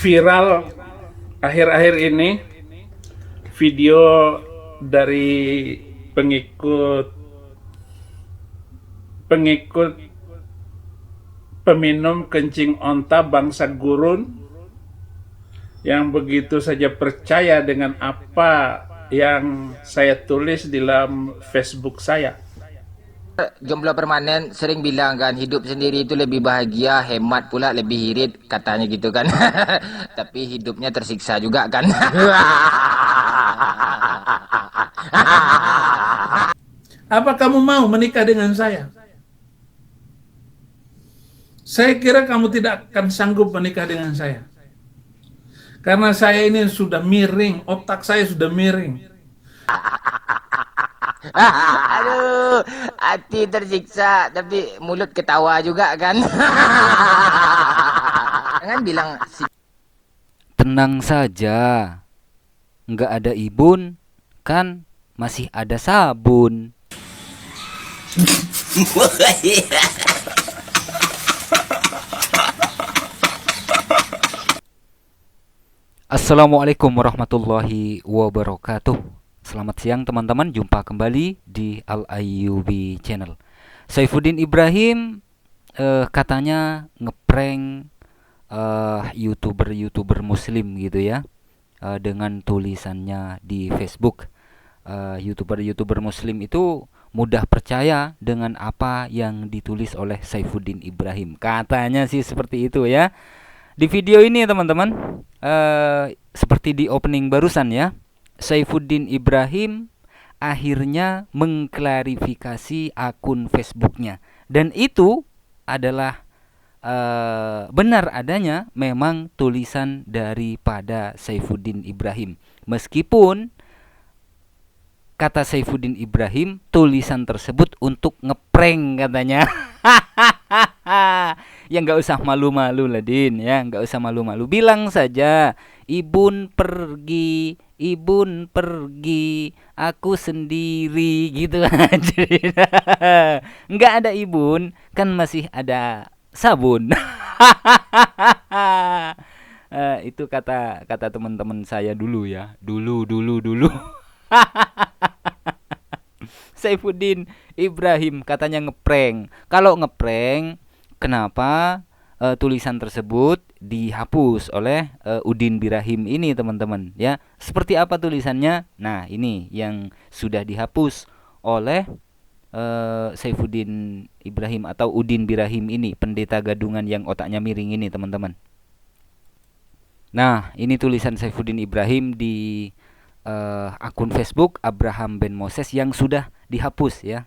viral akhir-akhir ini video dari pengikut pengikut peminum kencing onta bangsa gurun yang begitu saja percaya dengan apa yang saya tulis di dalam Facebook saya. Jomblo permanen sering bilang kan hidup sendiri itu lebih bahagia, hemat pula, lebih irit katanya gitu kan. Tapi hidupnya tersiksa juga kan. Apa kamu mau menikah dengan saya? Saya kira kamu tidak akan sanggup menikah dengan saya. Karena saya ini sudah miring, otak saya sudah miring. Aduh, hati tersiksa tapi mulut ketawa juga kan. Jangan bilang Tenang saja, nggak ada ibun, kan masih ada sabun. Assalamualaikum warahmatullahi wabarakatuh. Selamat siang teman-teman, jumpa kembali di Al-Ayyubi Channel. Saifuddin Ibrahim katanya ngeprank YouTuber Muslim gitu ya, dengan tulisannya di Facebook. YouTuber Muslim itu mudah percaya dengan apa yang ditulis oleh Saifuddin Ibrahim. Katanya sih seperti itu ya. Di video ini teman-teman, seperti di opening barusan ya, Saifuddin Ibrahim akhirnya mengklarifikasi akun Facebooknya, dan itu adalah benar adanya memang tulisan daripada Saifuddin Ibrahim. Meskipun kata Saifuddin Ibrahim tulisan tersebut untuk ngeprank katanya. Ya nggak usah malu-malu lah Din ya, nggak usah malu-malu, bilang saja ibun pergi, aku sendiri gitu aja. Nggak ada ibun kan masih ada sabun. Itu kata teman-teman saya dulu ya, dulu. Saifuddin Ibrahim katanya ngeprank. Kalau ngeprank, kenapa tulisan tersebut dihapus oleh Udin Birahim ini teman-teman ya? Seperti apa tulisannya? Nah, ini yang sudah dihapus oleh Saifuddin Ibrahim atau Udin Birahim ini, pendeta gadungan yang otaknya miring ini teman-teman. Nah, ini tulisan Saifuddin Ibrahim di akun Facebook Abraham Ben Moses yang sudah dihapus ya,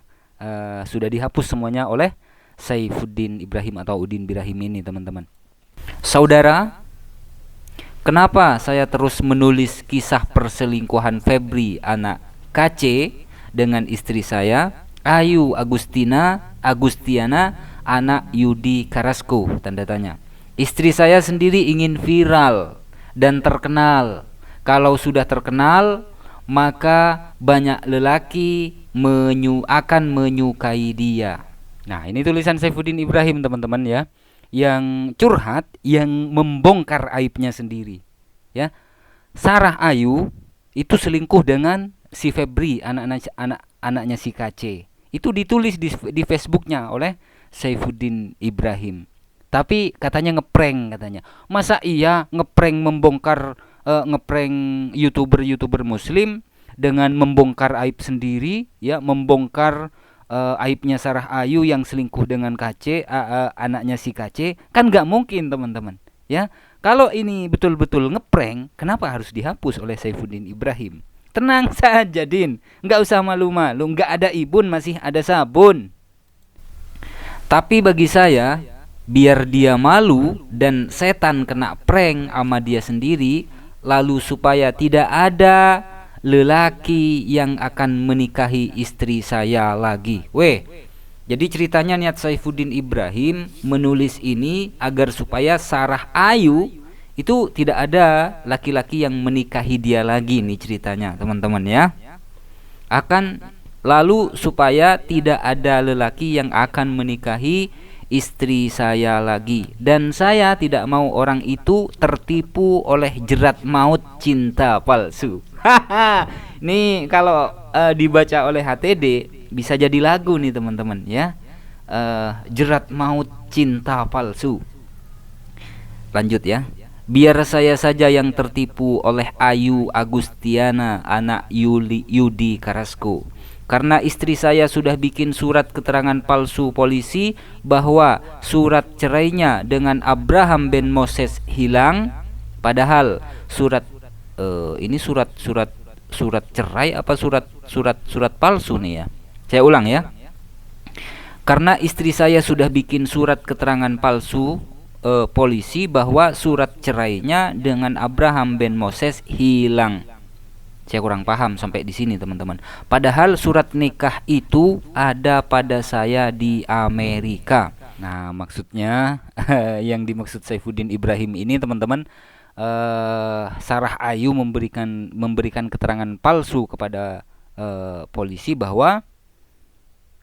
sudah dihapus semuanya oleh Saifuddin Ibrahim atau Udin Birahim ini teman-teman. Saudara, kenapa saya terus menulis kisah perselingkuhan Febri anak KC dengan istri saya Ayu Agustiana anak Yudi Karasko, tanda tanya. Istri saya sendiri ingin viral dan terkenal. Kalau sudah terkenal, maka banyak lelaki akan menyukai dia. Nah, ini tulisan Saifuddin Ibrahim teman-teman ya, yang curhat, yang membongkar aibnya sendiri. Ya, Sarah Ayu itu selingkuh dengan si Febri, anaknya si KC. Itu ditulis di Facebooknya oleh Saifuddin Ibrahim. Tapi katanya ngeprank katanya. Masa iya ngeprank membongkar ngeprank YouTuber Muslim dengan membongkar aib sendiri ya, membongkar aibnya Sarah Ayu yang selingkuh dengan KC, anaknya si KC, kan nggak mungkin teman-teman ya. Kalau ini betul-betul ngeprank, kenapa harus dihapus oleh Saifuddin Ibrahim? Tenang saja Din, nggak usah malu-malu, nggak ada ibun masih ada sabun. Tapi bagi saya, biar dia malu dan setan kena prank sama dia sendiri, lalu supaya tidak ada lelaki yang akan menikahi istri saya lagi. Jadi ceritanya niat Saifuddin Ibrahim menulis ini agar supaya Sarah Ayu itu tidak ada laki-laki yang menikahi dia lagi nih ceritanya teman-teman ya. Akan lalu supaya tidak ada lelaki yang akan menikahi istri saya lagi, dan saya tidak mau orang itu tertipu oleh jerat maut cinta palsu. Haha. Nih kalau dibaca oleh HTD bisa jadi lagu nih teman-teman ya. Jerat maut cinta palsu. Lanjut ya. Biar saya saja yang tertipu oleh Ayu Agustiana, anak Yudi Karasko. Karena istri saya sudah bikin surat keterangan palsu polisi bahwa surat cerainya dengan Abraham Ben Moses hilang, padahal ini surat cerai apa surat palsu nih ya. Saya ulang ya. Karena istri saya sudah bikin surat keterangan palsu polisi bahwa surat cerainya dengan Abraham Ben Moses hilang. Saya kurang paham sampai di sini teman-teman. Padahal surat nikah itu ada pada saya di Amerika. Nah, maksudnya yang dimaksud Saifuddin Ibrahim ini teman-teman, Sarah Ayu memberikan keterangan palsu kepada polisi bahwa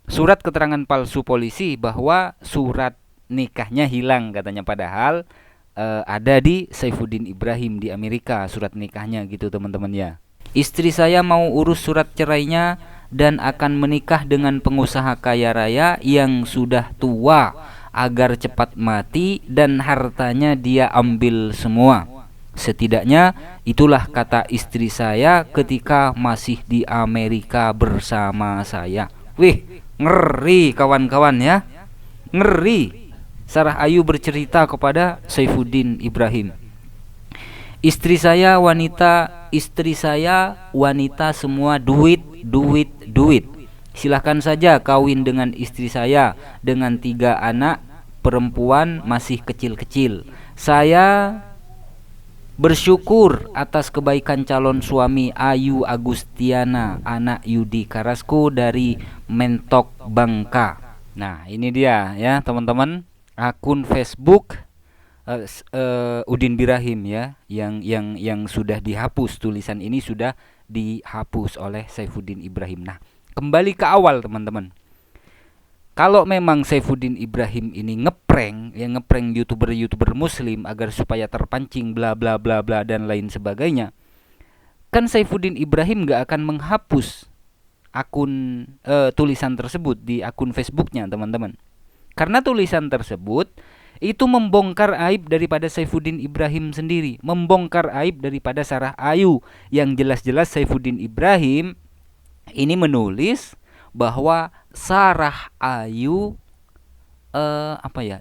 surat keterangan palsu polisi bahwa surat nikahnya hilang katanya, padahal ada di Saifuddin Ibrahim di Amerika surat nikahnya gitu teman-teman ya. Istri saya mau urus surat cerainya dan akan menikah dengan pengusaha kaya raya yang sudah tua agar cepat mati dan hartanya dia ambil semua. Setidaknya itulah kata istri saya ketika masih di Amerika bersama saya. Wih, ngeri kawan-kawan ya. Ngeri. Sarah Ayu bercerita kepada Saifuddin Ibrahim. Istri saya wanita semua duit. Silahkan saja kawin dengan istri saya dengan 3 anak perempuan masih kecil-kecil. Saya bersyukur atas kebaikan calon suami Ayu Agustiana, anak Yudi Karasko dari Mentok Bangka. Nah, ini dia ya teman-teman, akun Facebook Udin Birahim ya, yang sudah dihapus. Tulisan ini sudah dihapus oleh Saifuddin Ibrahim. Nah, kembali ke awal teman-teman. Kalau memang Saifuddin Ibrahim ini ngeprank YouTuber muslim agar supaya terpancing bla bla bla bla dan lain sebagainya, kan Saifuddin Ibrahim gak akan menghapus akun tulisan tersebut di akun Facebooknya teman-teman. Karena tulisan tersebut itu membongkar aib daripada Saifuddin Ibrahim sendiri, membongkar aib daripada Sarah Ayu, yang jelas-jelas Saifuddin Ibrahim ini menulis bahwa Sarah Ayu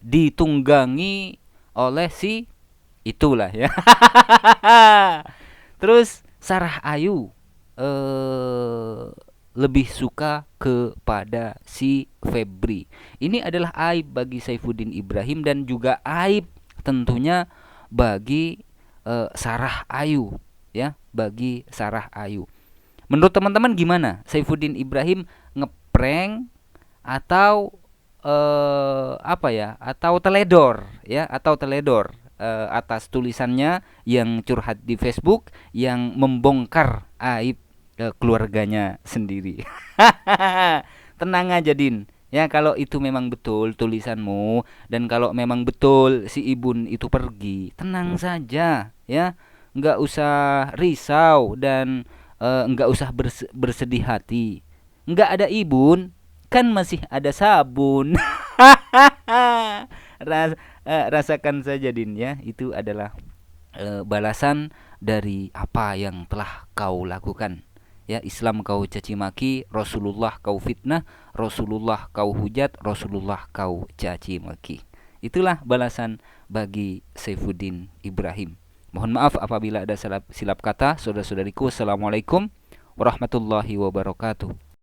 ditunggangi oleh si itulah ya. Terus Sarah Ayu lebih suka kepada si Febri. Ini adalah aib bagi Saifuddin Ibrahim dan juga aib tentunya bagi Sarah Ayu ya, bagi Sarah Ayu. Menurut teman-teman gimana? Saifuddin Ibrahim ngeprank atau atau teledor ya, atau teledor atas tulisannya yang curhat di Facebook yang membongkar aib keluarganya sendiri. Tenang aja Din ya, kalau itu memang betul tulisanmu dan kalau memang betul si Ibun itu pergi, tenang saja ya, nggak usah risau dan nggak usah bersedih hati. Nggak ada Ibun kan masih ada sabun. Rasakan saja Din ya, itu adalah balasan dari apa yang telah kau lakukan. Ya, Islam kau caci maki, Rasulullah kau fitnah, Rasulullah kau hujat, Rasulullah kau caci maki. Itulah balasan bagi Saifuddin Ibrahim. Mohon maaf apabila ada silap kata. Saudara-saudariku, assalamualaikum warahmatullahi wabarakatuh.